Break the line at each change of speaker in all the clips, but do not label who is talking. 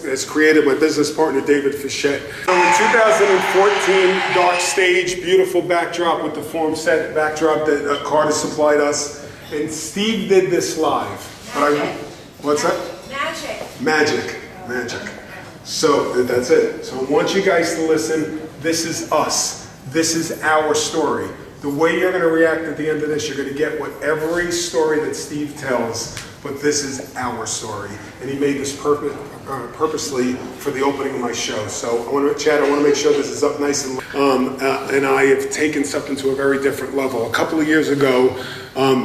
as creative, my business partner, David Fichette. So in 2014, dark stage, beautiful backdrop with the form set backdrop that Carter supplied us. And Steve did this live. What's that? Magic. So that's it. So I want you guys to listen. This is us. This is our story. The way you're going to react at the end of this, you're going to get what every story that Steve tells, but this is our story. And he made this purposely for the opening of my show. So I want to make sure this is up nice and I have taken something to a very different level. A couple of years ago,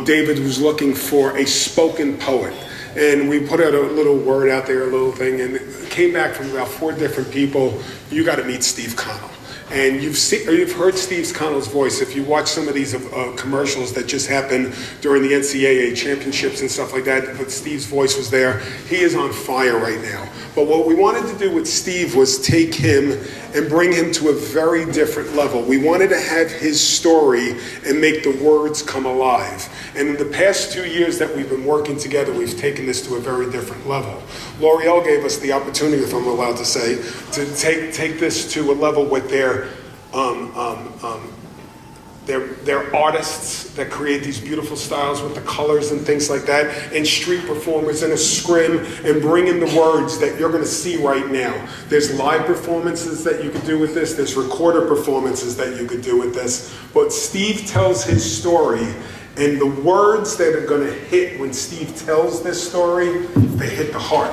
David was looking for a spoken poet. And we put out a little word out there, a little thing, and it came back from about 4 different people. You got to meet Steve Connell. And you've heard Steve Connell's voice. If you watch some of these commercials that just happened during the NCAA championships and stuff like that, but Steve's voice was there. He is on fire right now. But what we wanted to do with Steve was take him and bring him to a very different level. We wanted to have his story and make the words come alive. And in the past 2 years that we've been working together, we've taken this to a very different level. L'Oreal gave us the opportunity, if I'm allowed to say, to take this to a level with their artists that create these beautiful styles with the colors and things like that, and street performers and a scrim, and bring in the words that you're going to see right now. There's live performances that you could do with this. There's recorded performances that you could do with this. But Steve tells his story, and the words that are going to hit when Steve tells this story, they hit the heart.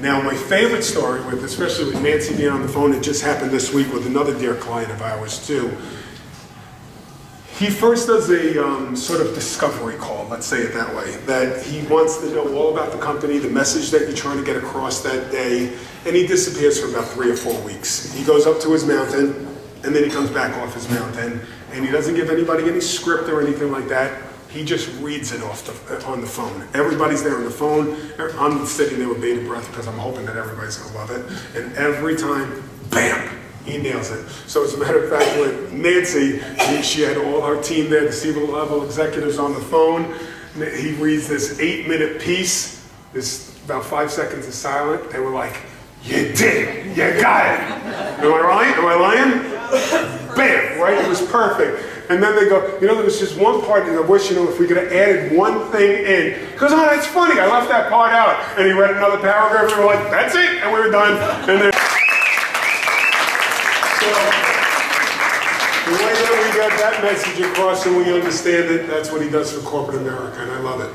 Now, my favorite story, especially with Nancy being on the phone, it just happened this week with another dear client of ours too. He first does a sort of discovery call, let's say it that way, that he wants to know all about the company, the message that you're trying to get across that day, and he disappears for about 3 or 4 weeks. He goes up to his mountain, and then he comes back off his mountain, and he doesn't give anybody any script or anything like that. He just reads it on the phone. Everybody's there on the phone. I'm sitting there with bated breath because I'm hoping that everybody's going to love it. And every time, bam, he nails it. So as a matter of fact, with Nancy, she had all her team there, the C-level executives on the phone. He reads this 8-minute piece. There's about 5 seconds of silence. They were like, "You did it. You got it." Am I right? Am I lying? Bam, right? It was perfect. And then they go, there was just one part that I wish, if we could have added one thing in. Because, that's funny, I left that part out. And he read another paragraph, and we were like, that's it, and we were done. And then, so, the way that we got that message across and we understand it, that's what he does for corporate America, and I love it.